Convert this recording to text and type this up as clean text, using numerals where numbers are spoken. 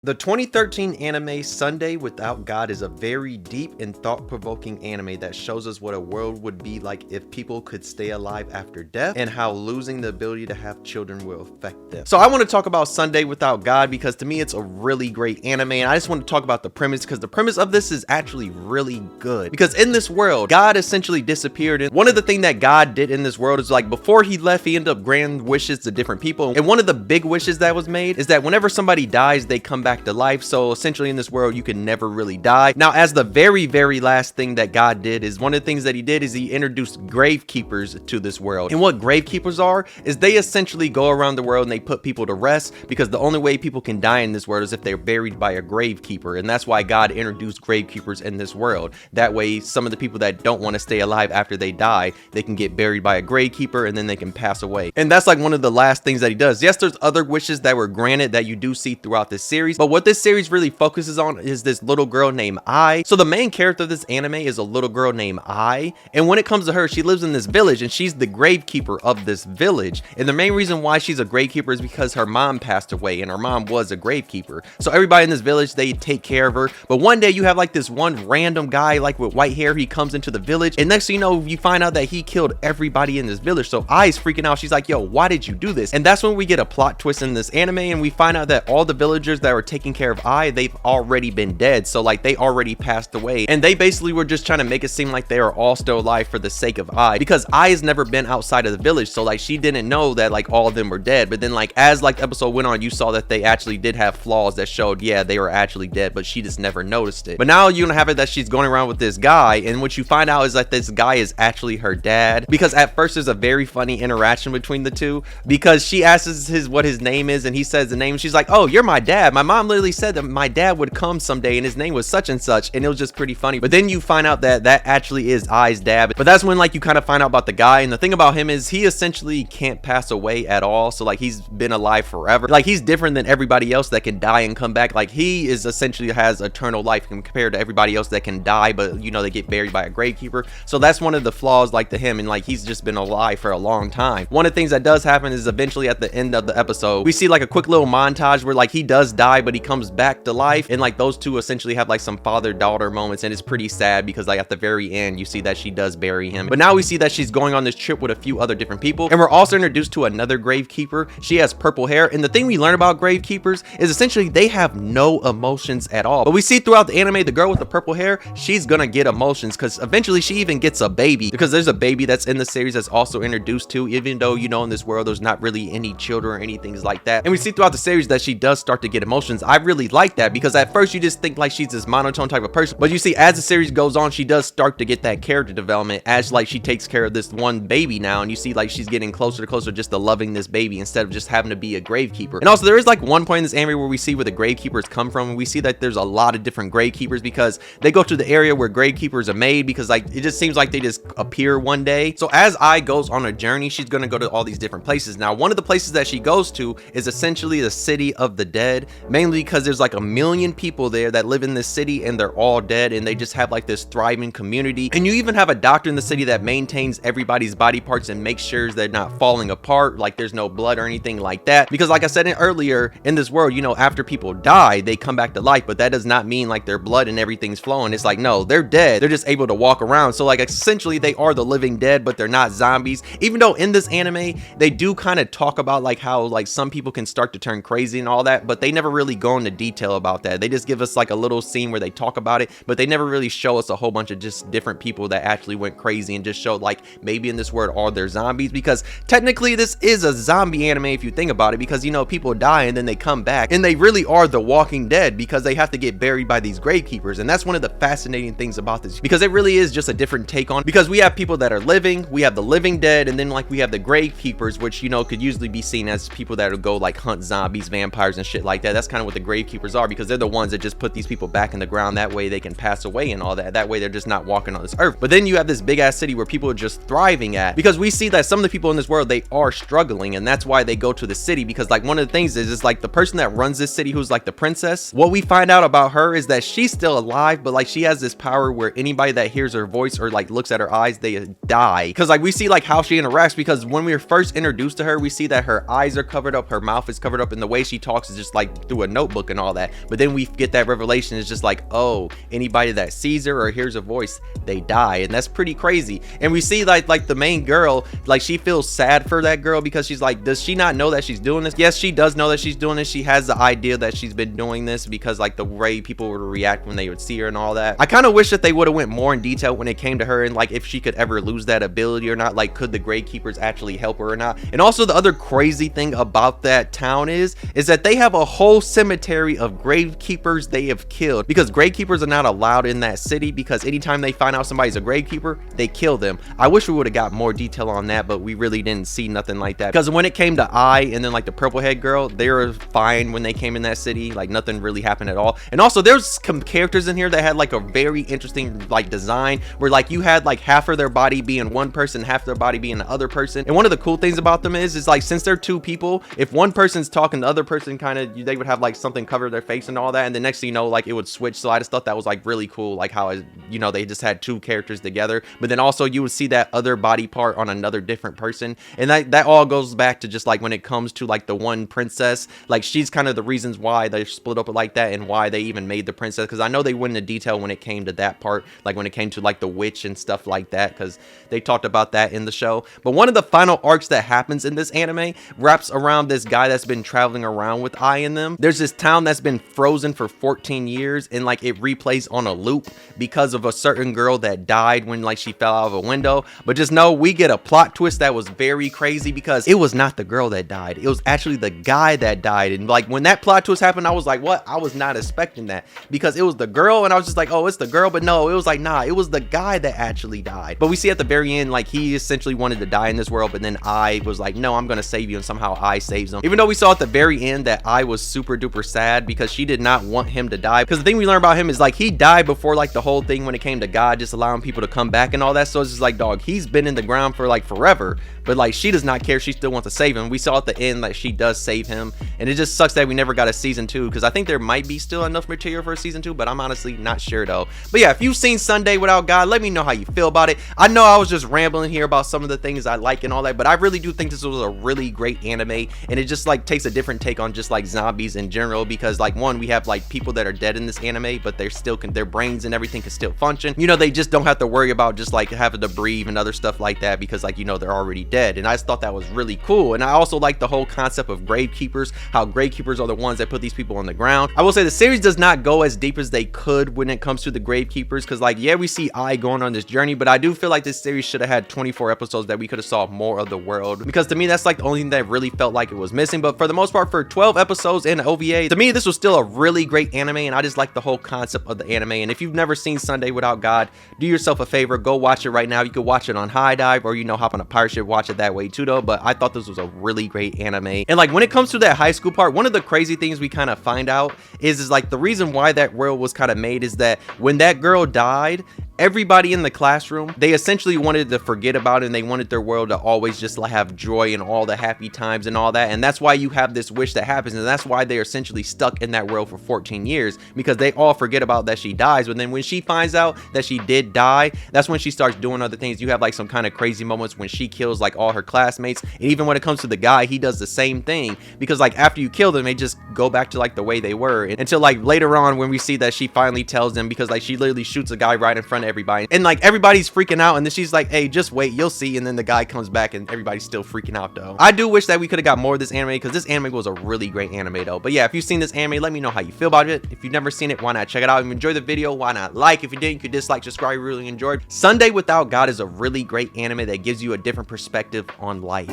The 2013 anime Sunday Without God is a very deep and thought-provoking anime that shows us what a world would be like if people could stay alive after death and how losing the ability to have children will affect them. So I want to talk about Sunday Without God because to me it's a really great anime, and I just want to talk about the premise because the premise of this is actually really good. Because in this world, God essentially disappeared, and one of the things that God did in this world is like before he left, he ended up granting wishes to different people, and one of the big wishes that was made is that whenever somebody dies, they come back to life. So essentially in this world you can never really die. Now, as the very last thing that God did is one of the things that he did is he introduced grave keepers to this world. And what grave keepers are is they essentially go around the world and they put people to rest, because the only way people can die in this world is if they're buried by a grave keeper. And that's why God introduced grave keepers in this world. That way some of the people that don't want to stay alive after they die, they can get buried by a grave keeper and then they can pass away. And that's like one of the last things that he does. Yes, there's other wishes that were granted that you do see throughout this series, but what this series really focuses on is this little girl named Ai. So the main character of this anime is a little girl named Ai, and when it comes to her, she lives in this village and she's the gravekeeper of this village. And the main reason why she's a gravekeeper is because her mom passed away and her mom was a gravekeeper. So everybody in this village, they take care of her. But one day you have like this one random guy like with white hair, he comes into the village, and next thing you know, you find out that he killed everybody in this village. So Ai's freaking out. She's like, yo, why did you do this? And that's when we get a plot twist in this anime, and we find out that all the villagers that were taking care of Ai, they've already been dead. So like they already passed away, and they basically were just trying to make it seem like they are all still alive for the sake of Ai, because Ai has never been outside of the village. So like she didn't know that like all of them were dead. But then like as like the episode went on, you saw that they actually did have flaws that showed, yeah, they were actually dead, but she just never noticed it. But now you're gonna have it that she's going around with this guy, and what you find out is that this guy is actually her dad, because at first there's a very funny interaction between the two, because she asks what his name is, and he says the name, and she's like, oh, you're my dad. My mom literally said that my dad would come someday and his name was such and such, and it was just pretty funny. But then you find out that that actually is Ai's dad. But that's when like you kind of find out about the guy, and the thing about him is he essentially can't pass away at all. So like he's been alive forever. Like he's different than everybody else that can die and come back. Like he is essentially has eternal life compared to everybody else that can die, but you know, they get buried by a gravekeeper. So that's one of the flaws like to him, and like he's just been alive for a long time. One of the things that does happen is eventually at the end of the episode we see like a quick little montage where like he does die but he comes back to life, and like those two essentially have like some father-daughter moments, and it's pretty sad because like at the very end you see that she does bury him. But now we see that she's going on this trip with a few other different people, and we're also introduced to another gravekeeper. She has purple hair, and the thing we learn about gravekeepers is essentially they have no emotions at all. But we see throughout the anime the girl with the purple hair, she's gonna get emotions, because eventually she even gets a baby, because there's a baby that's in the series that's also introduced to, even though you know in this world there's not really any children or anything like that. And we see throughout the series that she does start to get emotions. I really like that, because at first you just think like she's this monotone type of person, but you see as the series goes on she does start to get that character development as like she takes care of this one baby now, and you see like she's getting closer to closer just to loving this baby instead of just having to be a gravekeeper. And also there is like one point in this anime where we see where the gravekeepers come from, and we see that there's a lot of different gravekeepers because they go to the area where gravekeepers are made, because like it just seems like they just appear one day. So as Ai goes on a journey, she's gonna go to all these different places. Now one of the places that she goes to is essentially the city of the dead, mainly because there's like 1 million people there that live in this city and they're all dead, and they just have like this thriving community. And you even have a doctor in the city that maintains everybody's body parts and makes sure they're not falling apart, like there's no blood or anything like that, because like I said earlier, in this world, you know, after people die they come back to life, but that does not mean like their blood and everything's flowing. It's like, no, they're dead, they're just able to walk around. So like essentially they are the living dead, but they're not zombies. Even though in this anime they do kind of talk about like how like some people can start to turn crazy and all that, but they never really go into detail about that. They just give us like a little scene where they talk about it, but they never really show us a whole bunch of just different people that actually went crazy and just showed like maybe in this world are there zombies, because technically this is a zombie anime if you think about it, because you know people die and then they come back and they really are the walking dead because they have to get buried by these gravekeepers. And that's one of the fascinating things about this, because it really is just a different take on, because we have people that are living, we have the living dead, and then like we have the gravekeepers, which you know could usually be seen as people that would go like hunt zombies, vampires and shit like that. That's kind of what the gravekeepers are, because they're the ones that just put these people back in the ground, that way they can pass away and all that. That way they're just not walking on this earth. But then you have this big ass city where people are just thriving at, because we see that some of the people in this world, they are struggling, and that's why they go to the city. Because like one of the things is like the person that runs this city, who's like the princess, what we find out about her is that she's still alive, but like she has this power where anybody that hears her voice or like looks at her eyes, they die. Because like we see like how she interacts, because when we were first introduced to her, we see that her eyes are covered up, her mouth is covered up, and the way she talks is just like through a notebook and all that. But then we get that revelation. It's just like, oh, anybody that sees her or hears her voice, they die. And that's pretty crazy. And we see like the main girl, like she feels sad for that girl because she's like, does she not know that she's doing this? Yes, she does know that she's doing this. She has the idea that she's been doing this because like the way people would react when they would see her and all that. I kind of wish that they would have went more in detail when it came to her and like if she could ever lose that ability or not. Like, could the gravekeepers actually help her or not? And also the other crazy thing about that town is that they have a whole cemetery of gravekeepers they have killed, because gravekeepers are not allowed in that city, because anytime they find out somebody's a gravekeeper, they kill them. I wish we would have got more detail on that, but we really didn't see nothing like that, because when it came to I and then like the purple head girl, they were fine when they came in that city. Like nothing really happened at all. And also there's some characters in here that had like a very interesting like design, where like you had like half of their body being one person, half their body being the other person. And one of the cool things about them is like, since they're two people, if one person's talking, the other person kind of, they would have like something cover their face and all that, and the next thing you know, like it would switch. So I just thought that was like really cool, like how, you know, they just had two characters together, but then also you would see that other body part on another different person. And that all goes back to just like when it comes to like the one princess, like she's kind of the reasons why they split up like that and why they even made the princess, because I know they went into detail when it came to that part, like when it came to like the witch and stuff like that, because they talked about that in the show. But one of the final arcs that happens in this anime wraps around this guy that's been traveling around with I in them. There's this town that's been frozen for 14 years and like it replays on a loop because of a certain girl that died when like she fell out of a window. But just know we get a plot twist that was very crazy, because it was not the girl that died, it was actually the guy that died. And like when that plot twist happened, I was like, what? I was not expecting that, because it was the girl and I was just like, oh, it's the girl. But no, it was like, nah, it was the guy that actually died. But we see at the very end, like he essentially wanted to die in this world, but then I was like, no, I'm gonna save you, and somehow I saves him. Even though we saw at the very end that I was super duper sad because she did not want him to die, because the thing we learned about him is like he died before like the whole thing when it came to God just allowing people to come back and all that. So it's just like, dog, he's been in the ground for like forever, but like she does not care. She still wants to save him. We saw at the end that she does save him, and it just sucks that we never got a season 2, because I think there might be still enough material for a season 2, but I'm honestly not sure though. But yeah, if you've seen Sunday Without God, let me know how you feel about it. I know I was just rambling here about some of the things I like and all that, but I really do think this was a really great anime, and it just like takes a different take on just like zombies in general, because like one, we have like people that are dead in this anime, but they're still their brains and everything can still function. You know, they just don't have to worry about just like having to breathe and other stuff like that, because like, you know, they're already dead. And I just thought that was really cool. And I also like the whole concept of gravekeepers, how gravekeepers are the ones that put these people on the ground. I will say the series does not go as deep as they could when it comes to the gravekeepers, because like, yeah, we see I going on this journey, but I do feel like this series should have had 24 episodes that we could have saw more of the world, because to me that's like the only thing that really felt like it was missing. But for the most part, for 12 episodes in OVA, to me this was still a really great anime, and I just like the whole concept of the anime. And if you've never seen Sunday Without God, do yourself a favor, go watch it right now. You could watch it on High Dive, or you know, hop on a pirate ship, watch it that way too though. But I thought this was a really great anime. And like when it comes to that high school part, one of the crazy things we kind of find out is like the reason why that world was kind of made is that when that girl died, everybody in the classroom, they essentially wanted to forget about it, and they wanted their world to always just like have joy and all the happy times and all that. And that's why you have this wish that happens, and that's why they're essentially stuck in that world for 14 years, because they all forget about that she dies. But then when she finds out that she did die, that's when she starts doing other things. You have like some kind of crazy moments when she kills like all her classmates, and even when it comes to the guy, he does the same thing, because like after you kill them, they just go back to like the way they were, until like later on when we see that she finally tells them, because like she literally shoots a guy right in front of everybody, and like everybody's freaking out, and then she's like, hey, just wait, you'll see. And then the guy comes back and everybody's still freaking out though. I do wish that we could have got more of this anime, because this anime was a really great anime though. But yeah, if you've seen this anime, let me know how you feel about it. If you've never seen it, why not check it out? If you enjoyed the video, why not like? If you didn't, you could dislike, subscribe, you really enjoyed. Sunday Without God is a really great anime that gives you a different perspective on life.